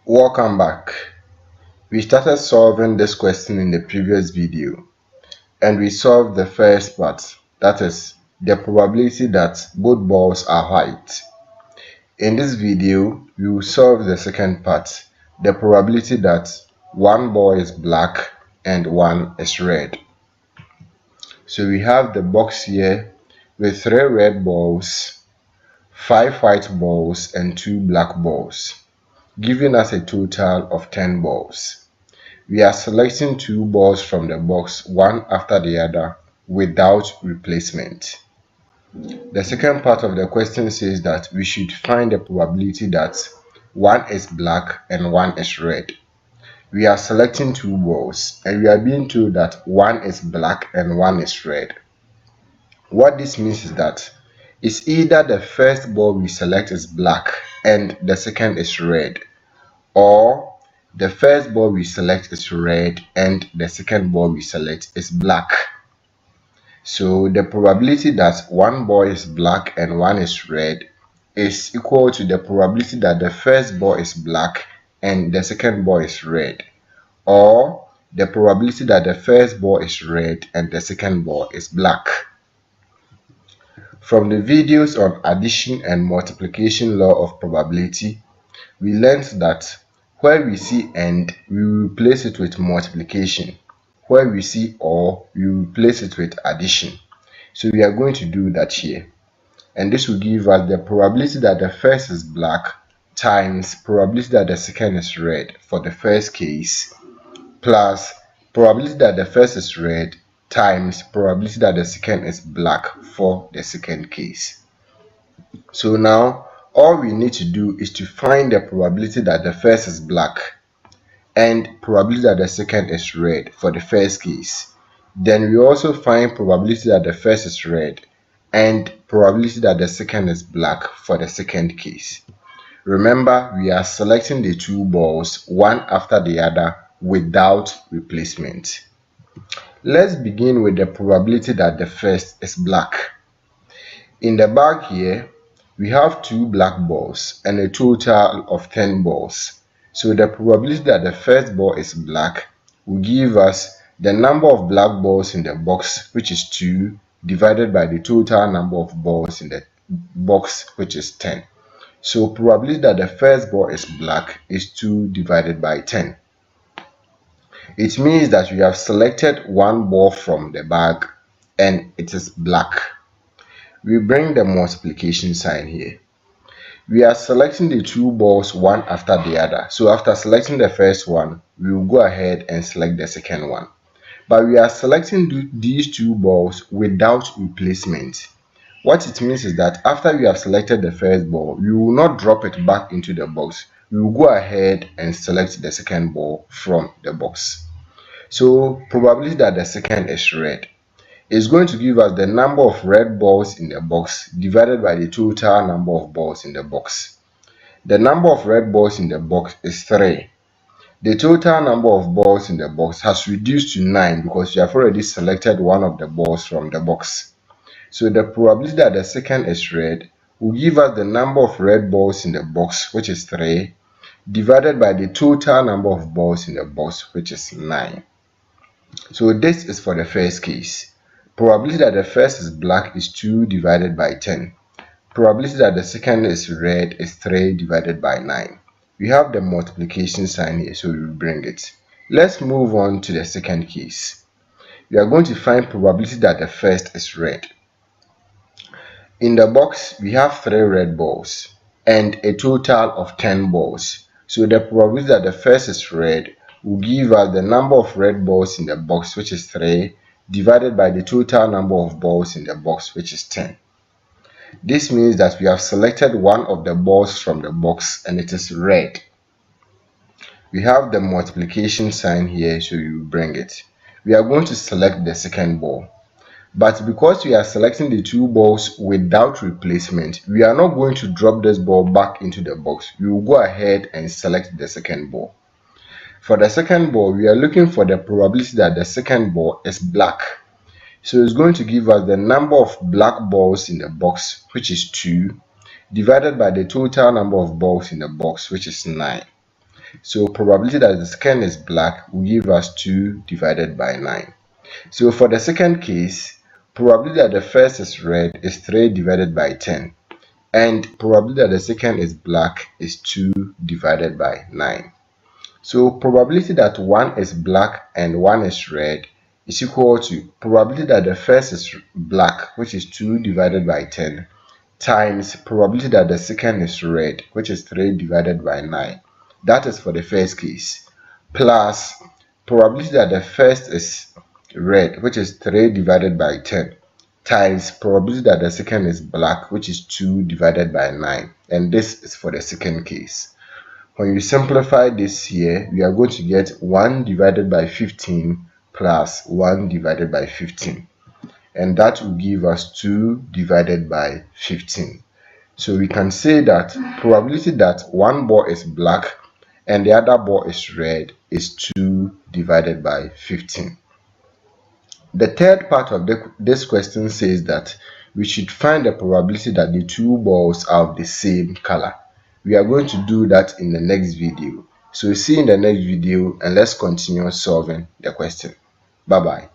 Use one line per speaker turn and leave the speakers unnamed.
Welcome back. We started solving this question in the previous video and we solved the first part, that is the probability that both balls are white. In this video, we will solve the second part, the probability that one ball is black and one is red. So we have the box here with 3 red balls, 5 white balls and 2 black balls, giving us a total of 10 balls. We are selecting 2 balls from the box one after the other without replacement. The second part of the question says that we should find the probability that one is black and one is red. We are selecting 2 balls and we are being told that one is black and one is red. What this means is that it's either the first ball we select is black and the second is red, or the first ball we select is red and the second ball we select is black. So the probability that one ball is black and one is red is equal to the probability that the first ball is black and the second ball is red, or the probability that the first ball is red and the second ball is black. From the videos on addition and multiplication law of probability, we learned that where we see and, we replace it with multiplication. Where we see or, we replace it with addition. So we are going to do that here. And this will give us the probability that the first is black times probability that the second is red for the first case, plus probability that the first is red times probability that the second is black for the second case. So now all we need to do is to find the probability that the first is black and probability that the second is red for the first case. Then we also find probability that the first is red and probability that the second is black for the second case. Remember, we are selecting the 2 balls one after the other without replacement. Let's begin with the probability that the first is black. In the bag here, we have 2 black balls and a total of 10 balls. So the probability that the first ball is black will give us the number of black balls in the box, which is 2, divided by the total number of balls in the box, which is 10. So probability that the first ball is black is 2 divided by 10. It means that we have selected one ball from the bag and it is black. We bring the multiplication sign here. We are selecting the 2 balls one after the other. So after selecting the first one, we will go ahead and select the second one. But we are selecting these 2 balls without replacement. What it means is that after we have selected the first ball, we will not drop it back into the box. We will go ahead and select the second ball from the box. So probability that the second is red is going to give us the number of red balls in the box divided by the total number of balls in the box. The number of red balls in the box is 3. The total number of balls in the box has reduced to 9 because you have already selected one of the balls from the box. So the probability that the second is red will give us the number of red balls in the box, which is 3, divided by the total number of balls in the box, which is 9. So this is for the first case. Probability that the first is black is 2 divided by 10. Probability that the second is red is 3 divided by 9. We have the multiplication sign here, so we will bring it. Let's move on to the second case. We are going to find probability that the first is red. In the box, we have 3 red balls and a total of 10 balls. So the probability that the first is red will give us the number of red balls in the box, which is 3, divided by the total number of balls in the box, which is 10. This means that we have selected one of the balls from the box and it is red. We have the multiplication sign here, so we will bring it. We are going to select the second ball. But because we are selecting the 2 balls without replacement, we are not going to drop this ball back into the box. We will go ahead and select the second ball. For the second ball, we are looking for the probability that the second ball is black. So it's going to give us the number of black balls in the box, which is 2, divided by the total number of balls in the box, which is 9. So probability that the second is black will give us 2 divided by 9. So for the second case, probability that the first is red is 3 divided by 10. And probability that the second is black is 2 divided by 9. So probability that one is black and one is red is equal to probability that the first is black, which is 2 divided by 10, times probability that the second is red, which is 3 divided by 9. That is for the first case, plus probability that the first is red, which is 3 divided by 10, times probability that the second is black, which is 2 divided by 9. And this is for the second case. When you simplify this here, we are going to get 1 divided by 15 plus 1 divided by 15. And that will give us 2 divided by 15. So we can say that probability that one ball is black and the other ball is red is 2 divided by 15. The third part of this question says that we should find the probability that the two balls are of the same color. We are going to do that in the next video. So see you in the next video, and let's continue solving the question. Bye bye.